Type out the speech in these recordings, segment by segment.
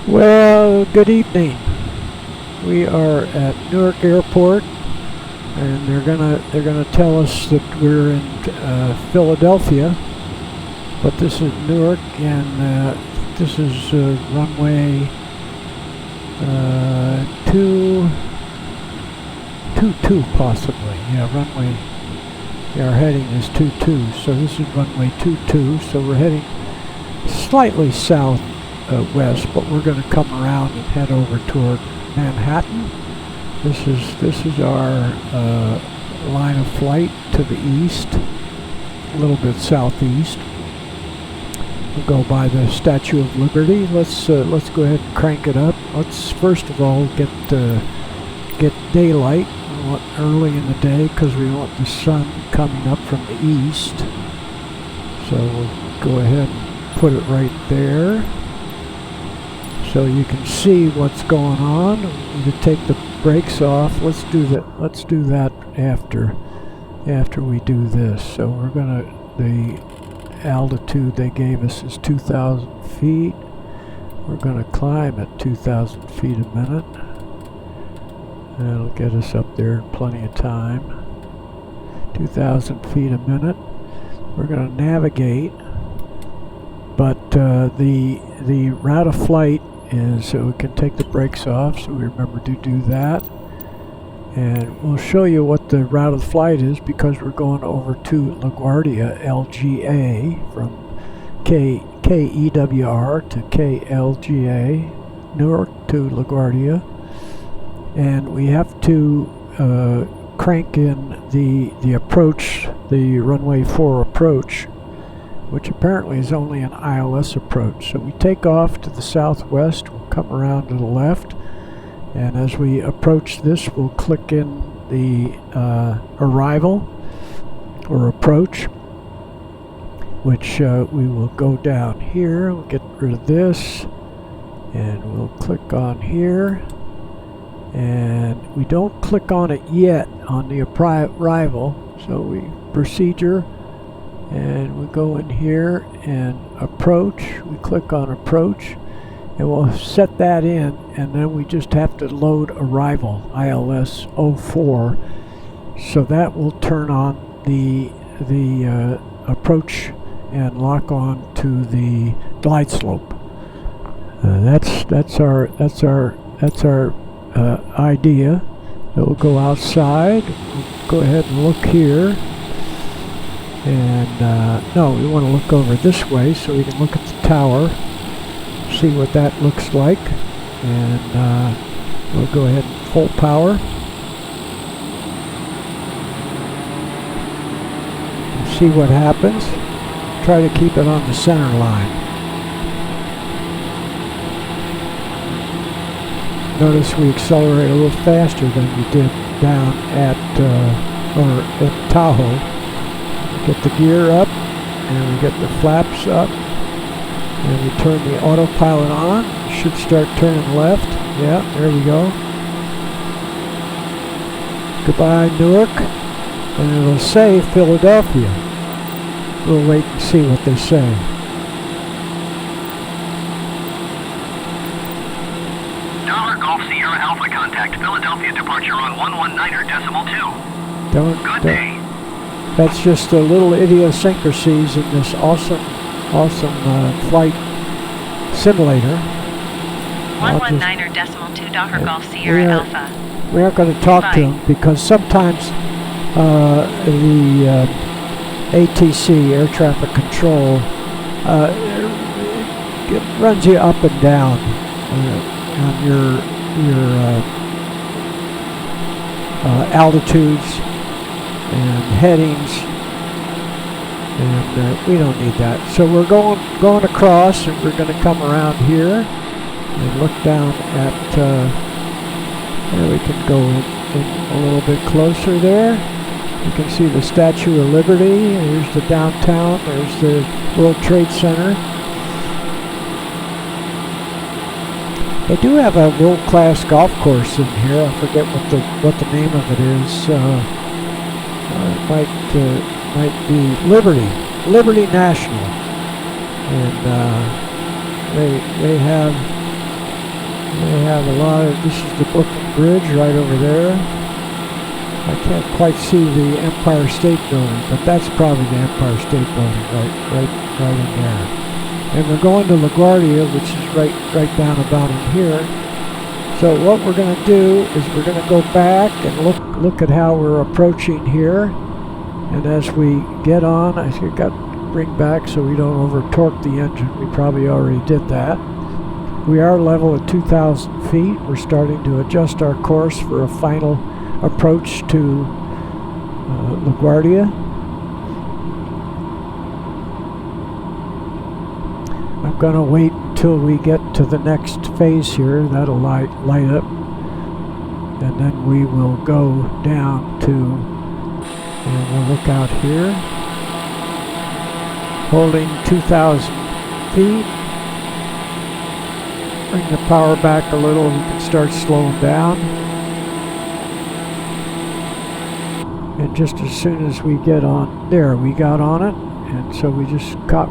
Well, good evening. We are at Newark Airport, and they're gonna tell us that we're in Philadelphia, but this is Newark, and this is runway 22 possibly. Yeah, runway. Yeah, our heading is 22, so this is runway 22. So we're heading slightly south. West, but we're going to come around and head over toward Manhattan. This is our line of flight to the east, a little bit southeast. We'll go by the Statue of Liberty. Let's go ahead and crank it up. Let's first of all get daylight. We want early in the day because we want the sun coming up from the east. So we'll go ahead and put it right there, so you can see what's going on. We need to take the brakes off. Let's do that. Let's do that after we do this. So we're gonna, the altitude they gave us is 2,000 feet. We're gonna climb at 2,000 feet a minute. That'll get us up there in plenty of time. 2,000 feet a minute. We're gonna navigate, but the route of flight is, so we can take the brakes off, so we remember to do that. And we'll show you what the route of flight is, because we're going over to LaGuardia, LGA, from KEWR to KLGA, Newark to LaGuardia. And we have to crank in the approach, the runway 4 approach, which apparently is only an ILS approach. So we take off to the southwest, we'll come around to the left, and as we approach this, we'll click in the arrival or approach, which we will go down here. We'll get rid of this, and we'll click on here, and we don't click on it yet on the arrival, so we procedure. And we go in here and approach. We click on approach, and we'll set that in, and then we just have to load arrival, ILS 04. So that will turn on the approach and lock on to the glide slope. That's our idea. So we'll go outside. We'll go ahead and look here. And no, we want to look over this way so we can look at the tower, see what that looks like. And we'll go ahead and full power. See what happens. Try to keep it on the center line. Notice we accelerate a little faster than we did down at Tahoe. Get the gear up, and we get the flaps up, and we turn the autopilot on. Should start turning left. Yeah, there we go. Goodbye, Newark. And it'll say Philadelphia. We'll wait and see what they say. Golf Sierra Alpha contact Philadelphia departure on 119.2. Good day. That's just a little idiosyncrasies in this awesome flight simulator. 119.2 Docker Golf Sierra Alpha. We aren't going to talk to them, because sometimes the ATC, air traffic control, it runs you up and down on your altitudes and headings, and we don't need that. So we're going across, and we're going to come around here and look down at there. We can go in a little bit closer there. You can see the Statue of Liberty. There's the downtown. There's the World Trade Center. They do have a world-class golf course in here. I forget what the name of it is. It might be Liberty National, and they have They have a lot of, this is the Brooklyn Bridge right over there. I can't quite see the Empire State Building, but that's probably the Empire State Building right in there. And we're going to LaGuardia, which is right down about in here. So what we're going to do is we're going to go back and look at how we're approaching here. And as we get on, I got to bring back so we don't over torque the engine. We probably already did that. We are level at 2,000 feet. We're starting to adjust our course for a final approach to LaGuardia. I'm going to wait until we get to the next phase here. That'll light up, and then we will go down to, and we'll look out here, holding 2,000 feet. Bring the power back a little, we can start slowing down. And just as soon as we get on there, we got on it, and so we just got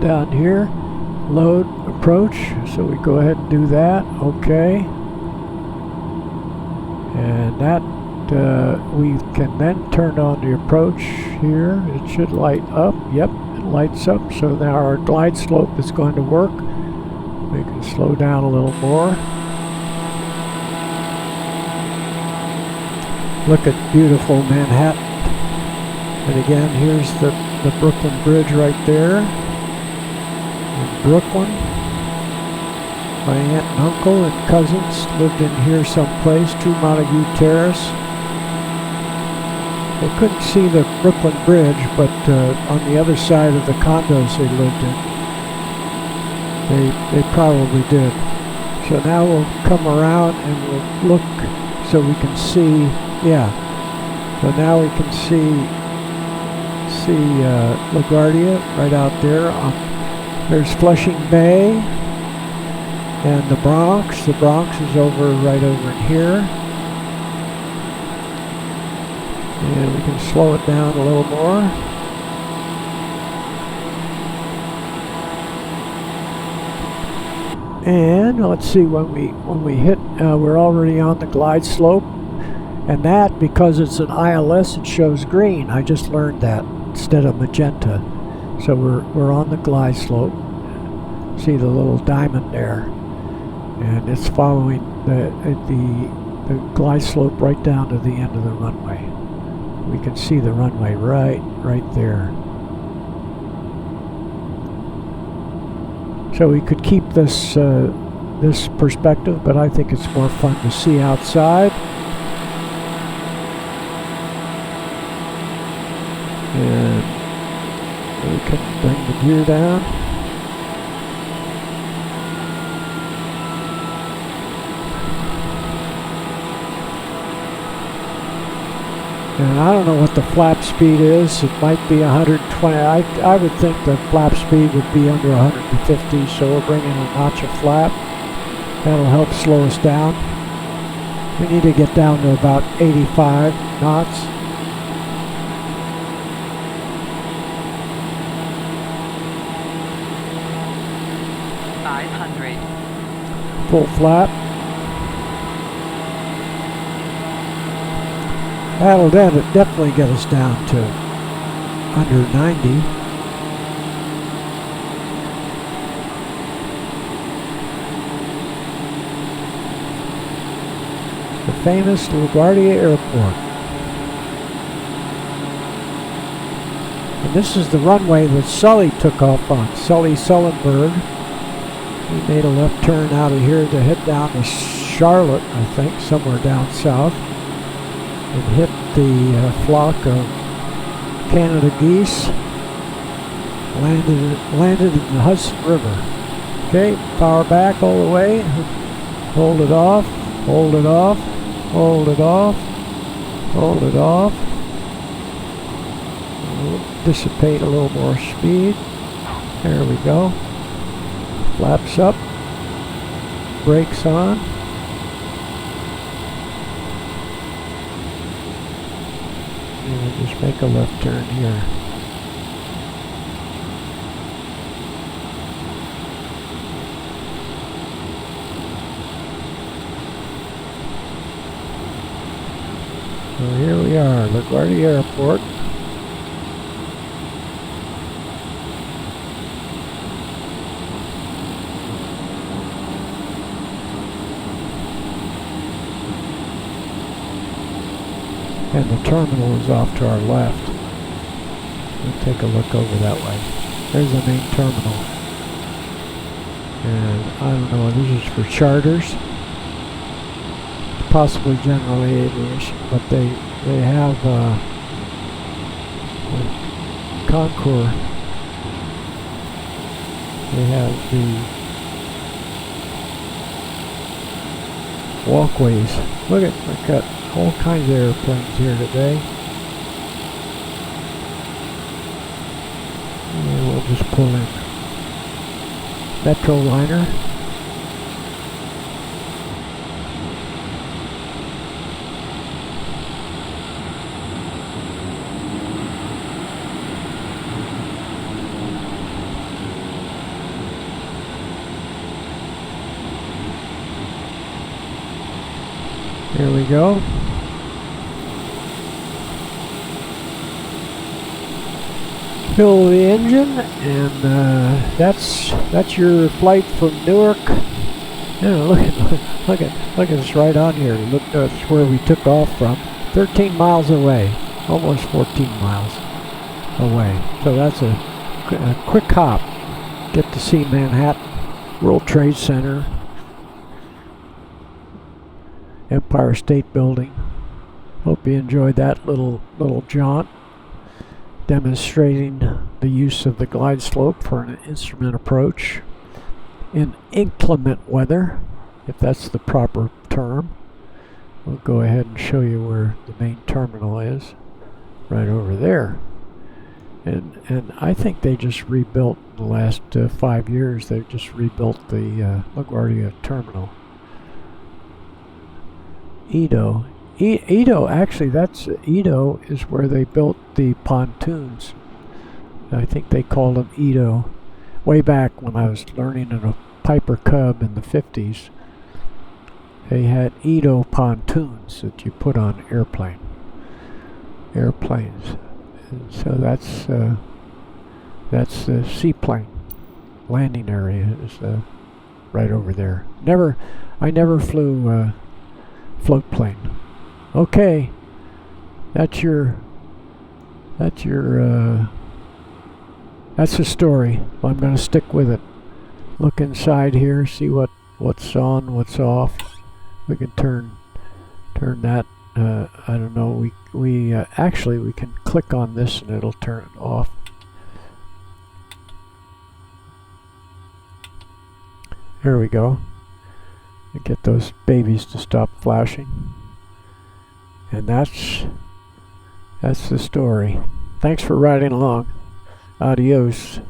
down here, load, approach, so we go ahead and do that, okay. And that, we can then turn on the approach here. It should light up, yep, it lights up, so now our glide slope is going to work. We can slow down a little more. Look at beautiful Manhattan. And again, here's the Brooklyn Bridge right there. In Brooklyn. My aunt and uncle and cousins lived in here someplace, 2 Montague Terrace. They couldn't see the Brooklyn Bridge, but on the other side of the condos they lived in, they probably did. So now we'll come around and we'll look so we can see, yeah. So now we can see LaGuardia right out there. There's Flushing Bay and the Bronx. The Bronx is right over in here. And we can slow it down a little more. And let's see, when we hit, we're already on the glide slope, and that, because it's an ILS, it shows green. I just learned that instead of magenta. So we're on the glide slope. See the little diamond there, and it's following the glide slope right down to the end of the runway. We can see the runway right there. So we could keep this this perspective, but I think it's more fun to see outside. And we can bring the gear down. And I don't know what the flap speed is. It might be 120. I would think the flap speed would be under 150, so we're bringing a notch of flap. That'll help slow us down. We need to get down to about 85 knots. Full flap. That'll definitely get us down to under 90. The famous LaGuardia Airport. And this is the runway that Sully took off on, Sully Sullenberg. He made a left turn out of here to head down to Charlotte, I think, somewhere down south. And hit the flock of Canada geese, landed in the Hudson River. Okay, power back all the way, hold it off, hold it off, hold it off, hold it off. We'll dissipate a little more speed. There we go. Flaps up, brakes on. And just make a left turn here. So here we are, LaGuardia Airport. And the terminal is off to our left. We'll take a look over that way. There's the main terminal. And I don't know, this is for charters. Possibly general aviation, but they have Concours. They have the walkways. We've got all kinds of airplanes here today. And we'll just pull in Metroliner. Here we go. Fill the engine, and that's your flight from Newark. Yeah, look at this right on here. Look, that's where we took off from. 13 miles away, almost 14 miles away. So that's a quick hop. Get to see Manhattan, World Trade Center, Empire State Building. Hope you enjoyed that little jaunt, demonstrating the use of the glide slope for an instrument approach in inclement weather, if that's the proper term. We'll go ahead and show you where the main terminal is, right over there. And I think they just rebuilt in the last 5 years. They've just rebuilt the LaGuardia terminal. Edo. Edo, actually, Edo is where they built the pontoons. I think they called them Edo. Way back when I was learning in a Piper Cub in the 50s, they had Edo pontoons that you put on airplanes. And so that's the seaplane landing area is right over there. I never flew float plane. Okay, that's the story. I'm going to stick with it. Look inside here, see what's on, what's off. We can turn that. I don't know. We actually we can click on this and it'll turn it off. Here we go. Get those babies to stop flashing. And that's the story. Thanks for riding along. Adios.